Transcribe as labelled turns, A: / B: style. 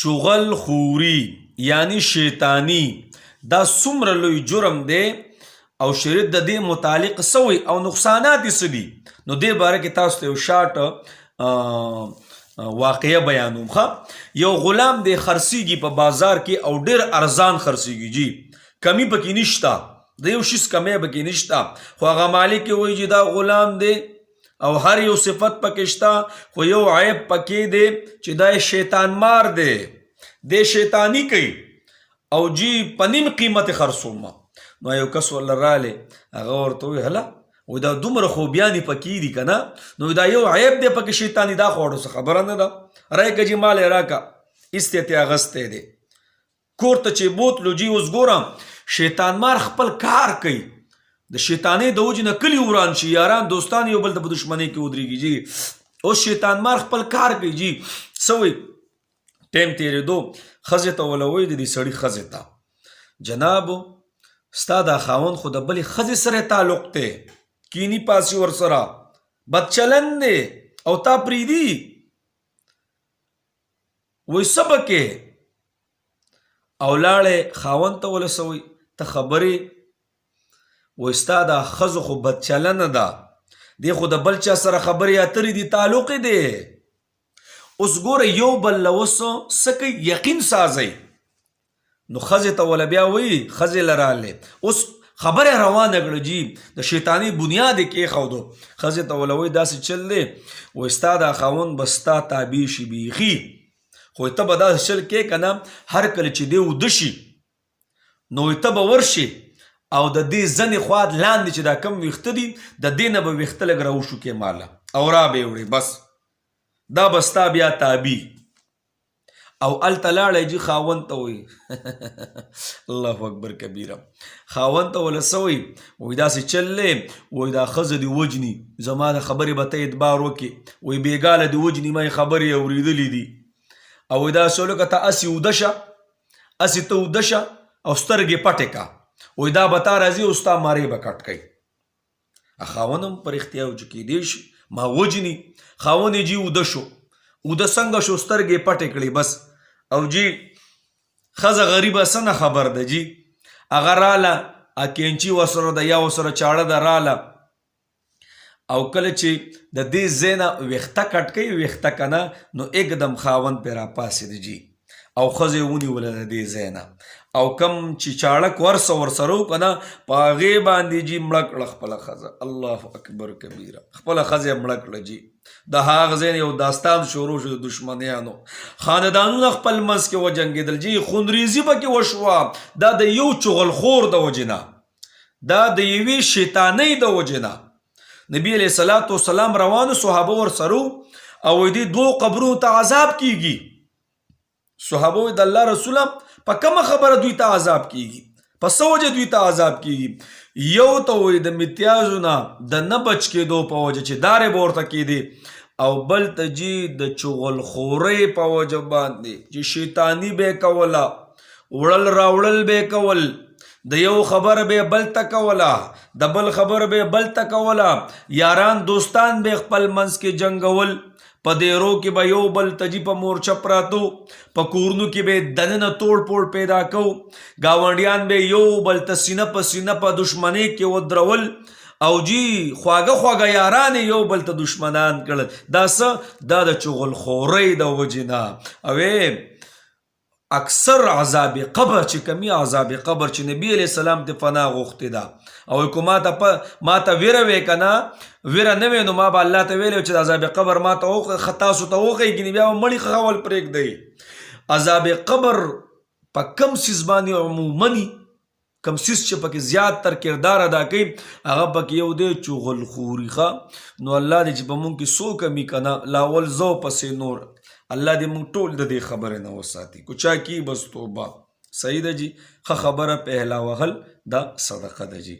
A: چغل خوري یعنی شیطانی دا څومره لوی جرم دی او شریعت د دې متعلق سوی او نقصانات یې څه دي. نو دې باره کې تاسو ته یو شارټ واقعه بیانوم. یو غلام دی خرڅیږي په بازار کې او ډېر ارزان خرڅیږي جی، کمی پکې نشته، د یو شیز کمی پکې نشته، خو هغه مالک یې وایي چې دا غلام دی او هر یو صفت پکې شته، خو یو عیب پکې دی چې دا شیطان مار دی، دی شیطانی کوي او جی په نیم قیمت خرڅومه. نو یو کس ورله رالی، هغه ورته وایي هله وایي دا دومره خوبیانې پکې دي که نه، نو دا یو عیب دی پکې شیطاني، دا خو اړو څه خبره نه ده، رایکه جي مال یې راکه ایستی ته اغستی دی. کور ته چې بوتلو جي اوس ګورم شیطان مار خپل کار کوي، د شیطانۍ د وجې نه کلي وران شي، یاران دوستان یو بل ته په دشمنۍ کې ودرېږي جي. اوس شیطان مار خپل کار کوي جي. څه وایي ټیم تېرېدو ښځې ته وله وایي د دې سړي ښځې ته جنابو ستا دا خاوند خو د بلې ښځې سره تعلق دی، کینی پاسي ورسره بد چلند دی او تا پرېږدي. وایي څه به کې او لاړې خاوند ته وله څه وایي ته خبرې وایي ستا دا ښځو خو بد چلنه ده، دی خو د بل چا سره خبرې اترې دي، تعلق یې دی. اوس ګوره یو بل له اوس څه کوي یقین سازئ. نو ښځې ته وله بیا وایي ښځې له راغلې اوس خبره روانه کړه جي، د شیطاني بنیاد یې کېښودو. ښځې ته وله وایي داسې چل دی، وایي ستا دا خاوند به ستا تابع شي بیخي، خو ته به داسې چل کې که نه هر کله چې دی اوده شي نو ته به ورشي او د دې زنې خواد لاندې چې دا کم ویښته دي د دې نه به ویښته لږ راوشوکې ماله او را به یې وړې، بس دا به ستا بیا تابع. او هلته لاړی جي خاوند ته وایي الله اکبر کبیره، خاوند ته وله څه وایي وایي داسې چل دی، وایي دا ښځه دې وجني، زما د خبرې به ته اعتبار وکړې، وایي بېګاله دې وجني، ما یې خبرې اورېدلې دي. او وایي دا سولو که ته اسې اوده شه، اسې ته اوده شه او سترګې پټې که، وایي دا به تا راځي او ستا مارې به کټ کوي. خاوند هم په رښتیا و چې کیدی شي ما وجني. خاوند یې جي اوده شو، اوده څنګه شو سترګې پټې کړې بس. او جي ښځه غریبه څه نه خبر ده جي، هغه راله کینچي ورسره ده یا ورسره چاړه ده راله او کله چې د دې ځای نه ویښته کټ کوي ویښته که نه نو एकदम خاوند پرې راپاسېده جي او ښځه یې ونیوله د دې ځای نه او کم چې چاړک ورسره و که نه په هغې باندې جي مړه کړه خپله ښځه. الله اکبر کبیره، خپله ښځه یې مړه کړه جي. د هغه ځای نه یو داستان شروع شو د دشمنیانو، خاندانونه خپل منځ کې وجنګېدل جي، خونریزي پکې وشوه. دا د یو چغلخور د وجې نه، دا د یوې شیطانۍ د وجې نه. نبی علیه الصلاة والسلام روانو، صحابه ورسره او وایي دې دوو قبرونو ته عذاب کیږي. صحابه وایي د الله رسوله په کومه خبره دوی ته عذاب کیږي، په څه وجه دوی ته عذاب کیږي؟ یو ته وایي د متیازو نه د نه بچ کېدو په وجه چې دارې به ورته کېدې، او بل ته جي د چغلخورۍ په وجه باندې چې شیطاني به یې کوله، وړل راوړل به یې کول، د یو خبر به بل ته کوله، د بل خبر به بل ته کوله، یاران دوستان به خپل منځ کې جنګول، په دیرو کې به یو بل ته جي په مورچه پراتو، په کورونو کې به دننه توړ پوړ پیدا کو، ګاونډیان به یو بل ته سینه په سینه په دشمنۍ کې ودرول او جي خواږه خواږه یاران یو بل ته دشمنان کړل. دا څه؟ دا د چغلخورۍ د وجې نه. او اکثر عذاب قبر چې کمی عذاب قبر چې نبی علیہ السلام ته پناه غوښتې ده او که ما ته ویره وی که نه ویره نه وی نو ما به الله ته ویلی چې د عذاب قبر ما ته تاسو ته وښیږي بیا به مړي خول پرېږدئ. عذاب قبر په کم څیز باندې عمومني، کم څیز چې پکې زیات تر کردار ادا کوي هغه پکې یو دی چغلخوري. نو الله دې چې په مونږ کې څو کمي که نه لاول زو پسې نور، الله دې مونږ ټول د دې خبرې نه وساتي. کو چا کی بس توبه. صحیح ده جی، ښه خبره پهلا وهل دا صدقه ده جی.